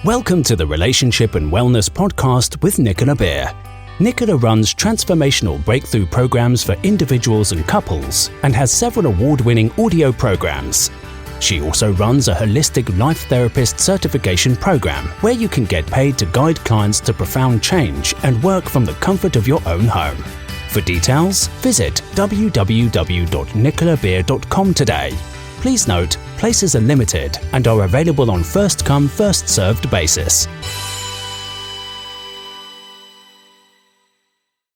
Welcome to the Relationship and Wellness Podcast with Nicola Beer. Nicola runs transformational breakthrough programs for individuals and couples and has several award-winning audio programs. She also runs a holistic life therapist certification program where you can get paid to guide clients to profound change and work from the comfort of your own home. For details, visit www.nicolabeer.com today. Please note, places are limited and are available on first-come, first-served basis.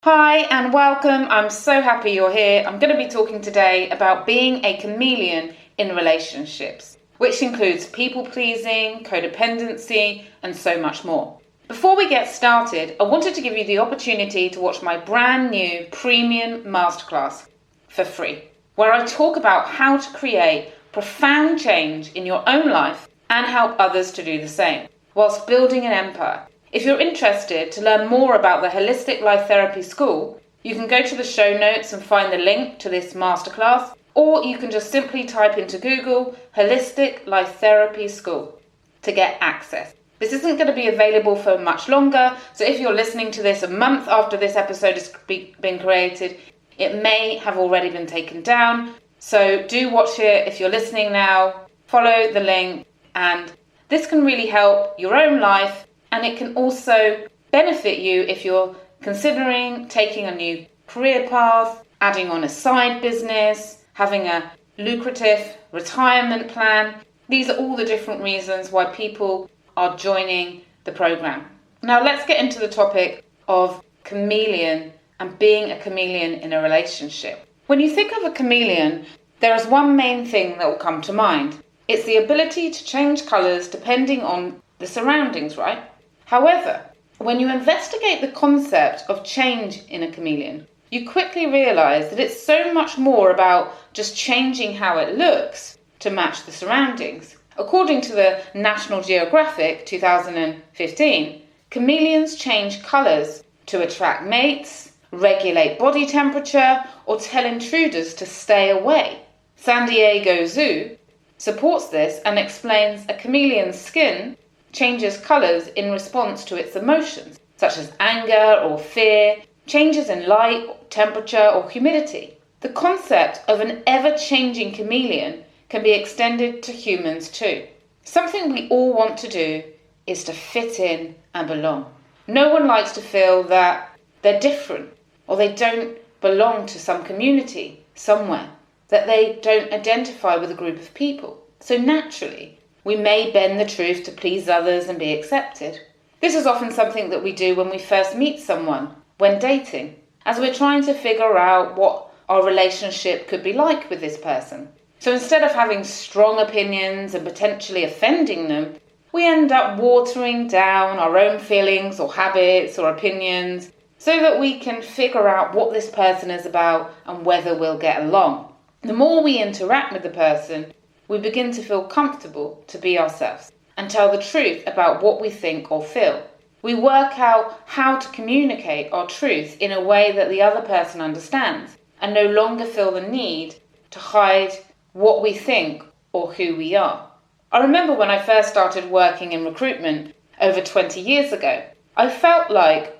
Hi and welcome. I'm so happy you're here. I'm going to be talking today about being a chameleon in relationships, which includes people-pleasing, codependency, and so much more. Before we get started, I wanted to give you the opportunity to watch my brand new premium masterclass for free, where I talk about how to create profound change in your own life and help others to do the same, whilst building an empire. If you're interested to learn more about the Holistic Life Therapy School, you can go to the show notes and find the link to this masterclass, or you can just simply type into Google Holistic Life Therapy School to get access. This isn't going to be available for much longer, so if you're listening to this a month after this episode has been created, it may have already been taken down. So do watch it if you're listening now, follow the link, and this can really help your own life, and it can also benefit you if you're considering taking a new career path, adding on a side business, having a lucrative retirement plan. These are all the different reasons why people are joining the program. Now let's get into the topic of chameleon and being a chameleon in a relationship. When you think of a chameleon, there is one main thing that will come to mind. It's the ability to change colours depending on the surroundings, right? However, when you investigate the concept of change in a chameleon, you quickly realise that it's so much more about just changing how it looks to match the surroundings. According to the National Geographic 2015, chameleons change colours to attract mates, regulate body temperature, or tell intruders to stay away. San Diego Zoo supports this and explains a chameleon's skin changes colours in response to its emotions, such as anger or fear, changes in light, temperature, or humidity. The concept of an ever-changing chameleon can be extended to humans too. Something we all want to do is to fit in and belong. No one likes to feel that they're different or they don't belong to some community somewhere, that they don't identify with a group of people. So naturally, we may bend the truth to please others and be accepted. This is often something that we do when we first meet someone, when dating, as we're trying to figure out what our relationship could be like with this person. So instead of having strong opinions and potentially offending them, we end up watering down our own feelings or habits or opinions so that we can figure out what this person is about and whether we'll get along. The more we interact with the person, we begin to feel comfortable to be ourselves and tell the truth about what we think or feel. We work out how to communicate our truth in a way that the other person understands and no longer feel the need to hide what we think or who we are. I remember when I first started working in recruitment over 20 years ago, I felt like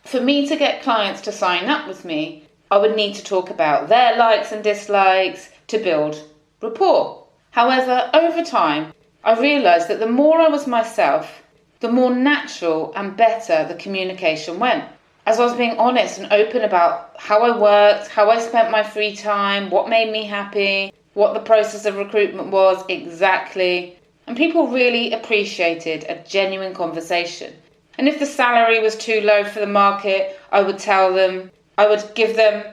for me to get clients to sign up with me, I would need to talk about their likes and dislikes to build rapport. However, over time, I realised that the more I was myself, the more natural and better the communication went. As I was being honest and open about how I worked, how I spent my free time, what made me happy, what the process of recruitment was exactly. And people really appreciated a genuine conversation. And if the salary was too low for the market, I would give them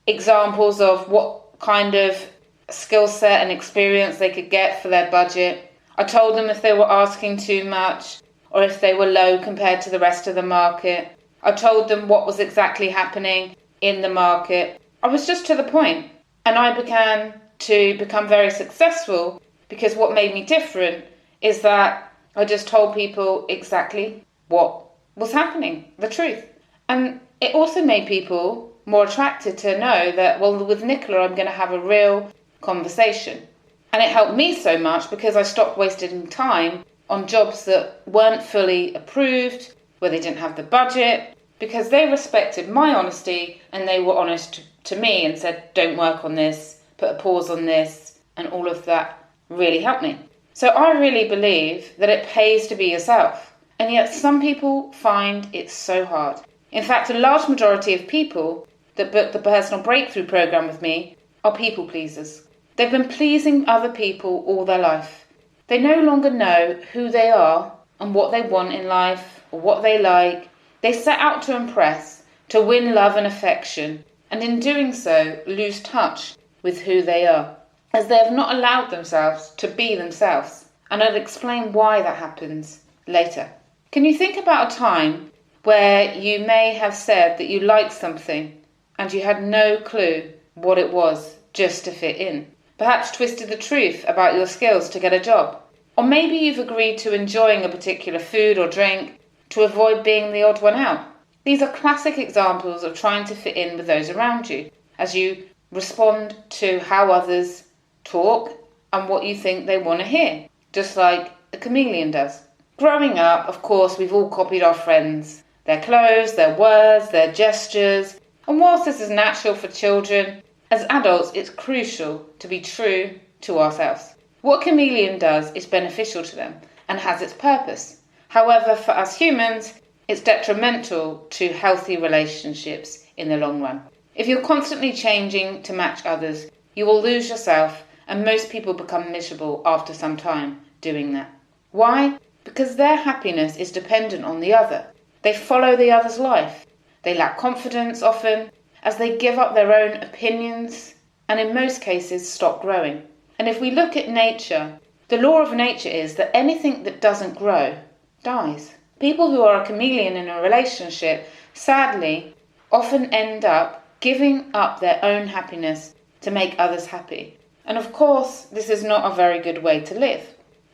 examples of what kind of skill set and experience they could get for their budget. I told them if they were asking too much or if they were low compared to the rest of the market. I told them what was exactly happening in the market. I was just to the point, and I began to become very successful because what made me different is that I just told people exactly what was happening, the truth. And it also made people more attracted to know that, well, with Nicola, I'm going to have a real conversation. And it helped me so much because I stopped wasting time on jobs that weren't fully approved, where they didn't have the budget, because they respected my honesty and they were honest to me and said, don't work on this, put a pause on this, and all of that really helped me. So I really believe that it pays to be yourself, and yet some people find it so hard. In fact, a large majority of people that book the personal breakthrough program with me are people pleasers. They've been pleasing other people all their life. They no longer know who they are and what they want in life or what they like. They set out to impress, to win love and affection, and in doing so lose touch with who they are, as they have not allowed themselves to be themselves. And I'll explain why that happens later. Can you think about a time where you may have said that you liked something and you had no clue what it was just to fit in? Perhaps twisted the truth about your skills to get a job. Or maybe you've agreed to enjoying a particular food or drink to avoid being the odd one out. These are classic examples of trying to fit in with those around you as you respond to how others talk and what you think they want to hear, just like a chameleon does. Growing up, of course, we've all copied our friends, their clothes, their words, their gestures, and whilst this is natural for children, as adults it's crucial to be true to ourselves. What a chameleon does is beneficial to them and has its purpose. However, for us humans, it's detrimental to healthy relationships in the long run. If you're constantly changing to match others, you will lose yourself, and most people become miserable after some time doing that. Why? Because their happiness is dependent on the other. They follow the other's life. They lack confidence often, as they give up their own opinions, and in most cases stop growing. And if we look at nature, the law of nature is that anything that doesn't grow dies. People who are a chameleon in a relationship, sadly, often end up giving up their own happiness to make others happy. And of course, this is not a very good way to live.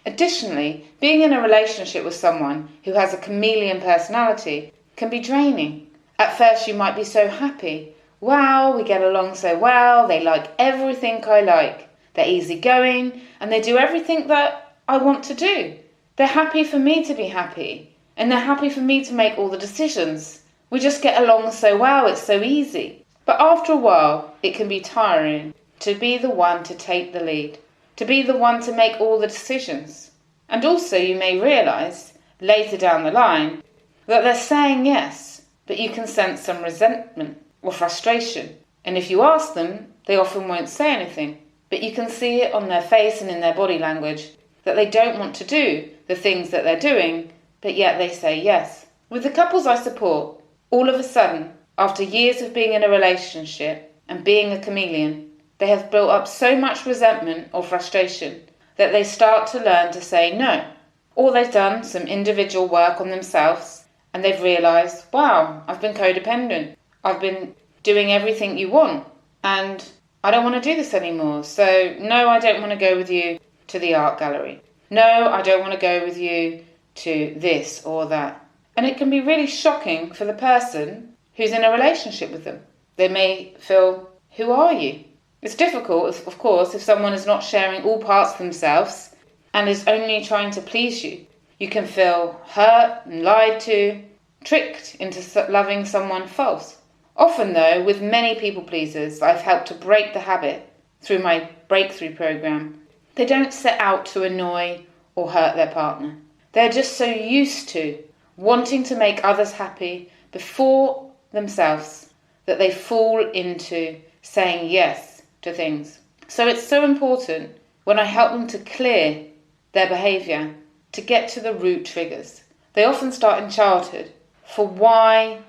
Additionally, being in a relationship with someone who has a chameleon personality can be draining. At first you might be so happy. Wow, we get along so well, they like everything I like. They're easygoing and they do everything that I want to do. They're happy for me to be happy, and they're happy for me to make all the decisions. We just get along so well, it's so easy. But after a while, it can be tiring to be the one to take the lead, to be the one to make all the decisions. And also you may realise, later down the line, that they're saying yes, but you can sense some resentment or frustration. And if you ask them, they often won't say anything, but you can see it on their face and in their body language that they don't want to do the things that they're doing, but yet they say yes. With the couples I support, all of a sudden, after years of being in a relationship and being a chameleon, they have built up so much resentment or frustration that they start to learn to say no. Or they've done some individual work on themselves and they've realised, wow, I've been codependent. I've been doing everything you want and I don't want to do this anymore. So no, I don't want to go with you to the art gallery. No, I don't want to go with you to this or that. And it can be really shocking for the person who's in a relationship with them. They may feel, who are you? It's difficult, of course, if someone is not sharing all parts of themselves and is only trying to please you. You can feel hurt and lied to, tricked into loving someone false. Often, though, with many people pleasers I've helped to break the habit through my breakthrough program, they don't set out to annoy or hurt their partner. They're just so used to wanting to make others happy before themselves that they fall into saying yes to things. So it's so important when I help them to clear their behaviour to get to the root triggers. They often start in childhood for why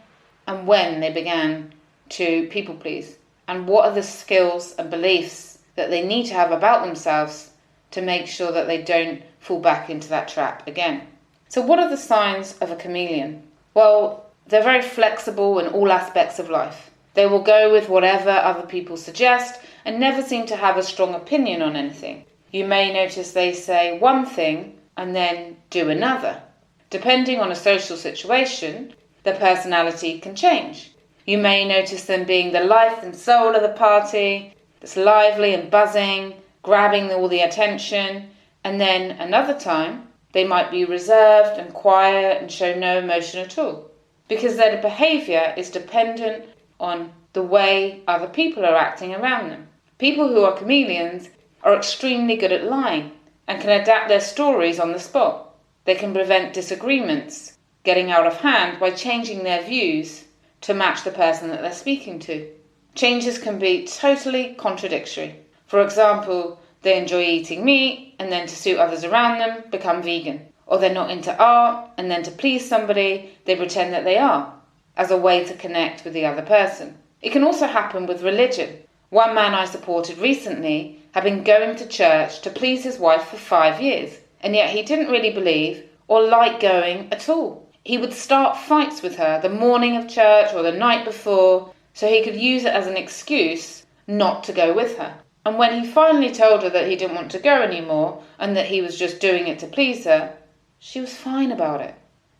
and when they began to people please, and what are the skills and beliefs that they need to have about themselves to make sure that they don't fall back into that trap again. So what are the signs of a chameleon? Well, they're very flexible in all aspects of life. They will go with whatever other people suggest and never seem to have a strong opinion on anything. You may notice they say one thing and then do another. Depending on a social situation, their personality can change. You may notice them being the life and soul of the party, that's lively and buzzing, grabbing all the attention, and then another time They might be reserved and quiet and show no emotion at all, because their behaviour is dependent on the way other people are acting around them. People who are chameleons are extremely good at lying and can adapt their stories on the spot. They can prevent disagreements getting out of hand by changing their views to match the person that they're speaking to. Changes can be totally contradictory. For example, they enjoy eating meat and then to suit others around them become vegan. Or they're not into art and then to please somebody they pretend that they are, as a way to connect with the other person. It can also happen with religion. One man I supported recently had been going to church to please his wife for 5 years, and yet he didn't really believe or like going at all. He would start fights with her the morning of church or the night before, so he could use it as an excuse not to go with her. And when he finally told her that he didn't want to go anymore and that he was just doing it to please her, she was fine about it.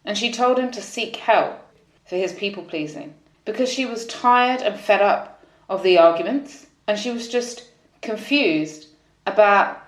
And she told him to seek help for his people-pleasing, because she was tired and fed up of the arguments, and she was just confused about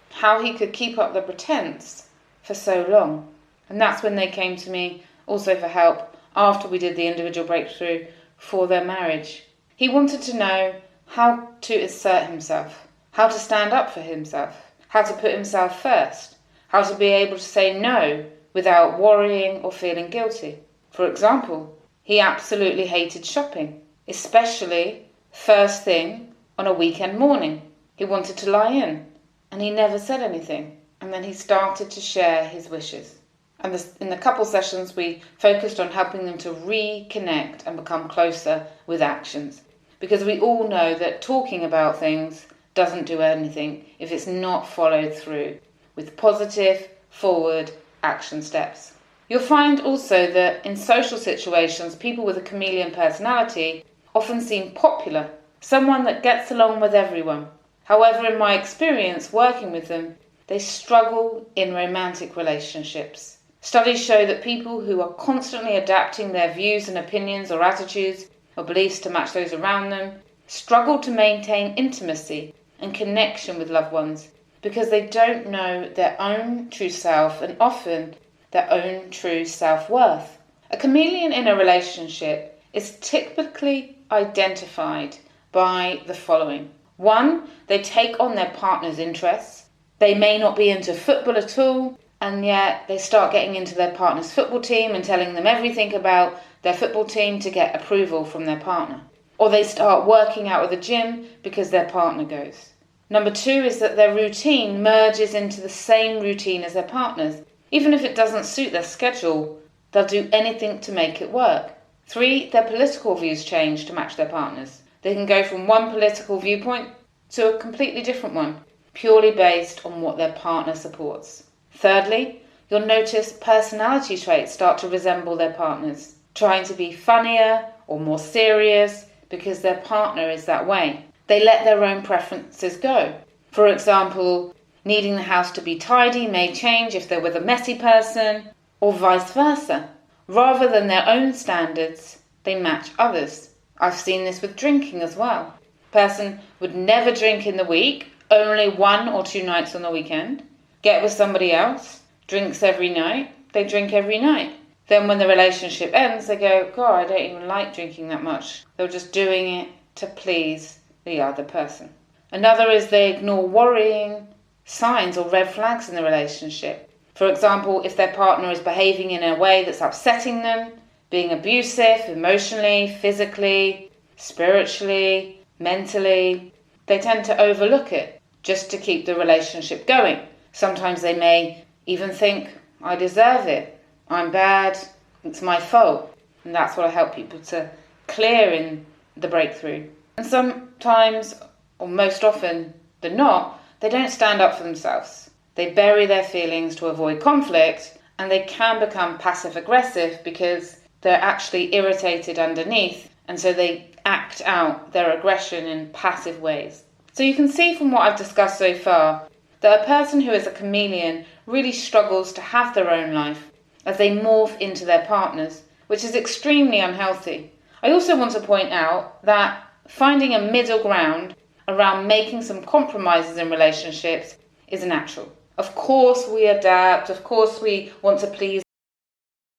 how he could keep up the pretense for so long. And that's when they came to me also for help after we did the individual breakthrough for their marriage. He wanted to know how to assert himself, how to stand up for himself, how to put himself first, how to be able to say no without worrying or feeling guilty. For example, he absolutely hated shopping, especially first thing on a weekend morning. He wanted to lie in, and he never said anything. And then he started to share his wishes. And in the couple sessions, we focused on helping them to reconnect and become closer with actions. Because we all know that talking about things doesn't do anything if it's not followed through with positive, forward action steps. You'll find also that in social situations, people with a chameleon personality often seem popular, someone that gets along with everyone. However, in my experience working with them, they struggle in romantic relationships. Studies show that people who are constantly adapting their views and opinions or attitudes or beliefs to match those around them struggle to maintain intimacy and connection with loved ones because they don't know their own true self and often their own true self-worth. A chameleon in a relationship is typically identified by the following. 1, they take on their partner's interests. They may not be into football at all, and yet they start getting into their partner's football team and telling them everything about their football team to get approval from their partner. Or they start working out at the gym because their partner goes. Number 2 is that their routine merges into the same routine as their partner's. Even if it doesn't suit their schedule, they'll do anything to make it work. 3, their political views change to match their partner's. They can go from one political viewpoint to a completely different one, purely based on what their partner supports. Thirdly, you'll notice personality traits start to resemble their partner's, trying to be funnier or more serious because their partner is that way. They let their own preferences go. For example, needing the house to be tidy may change if they're with a messy person, or vice versa. Rather than their own standards, they match others. I've seen this with drinking as well. Person would never drink in the week, only 1 or 2 nights on the weekend. Get with somebody else, drinks every night, they drink every night. Then when the relationship ends, they go, God, I don't even like drinking that much. They're just doing it to please the other person. Another is they ignore worrying signs or red flags in the relationship. For example, if their partner is behaving in a way that's upsetting them, being abusive emotionally, physically, spiritually, mentally, they tend to overlook it just to keep the relationship going. Sometimes they may even think, I deserve it, I'm bad, it's my fault. And that's what I help people to clear in the breakthrough. And sometimes, or most often than not, they don't stand up for themselves. They bury their feelings to avoid conflict, and they can become passive-aggressive because they're actually irritated underneath, and so they act out their aggression in passive ways. So you can see from what I've discussed so far that a person who is a chameleon really struggles to have their own life as they morph into their partners, which is extremely unhealthy. I also want to point out that finding a middle ground around making some compromises in relationships is natural. Of course we adapt, of course we want to please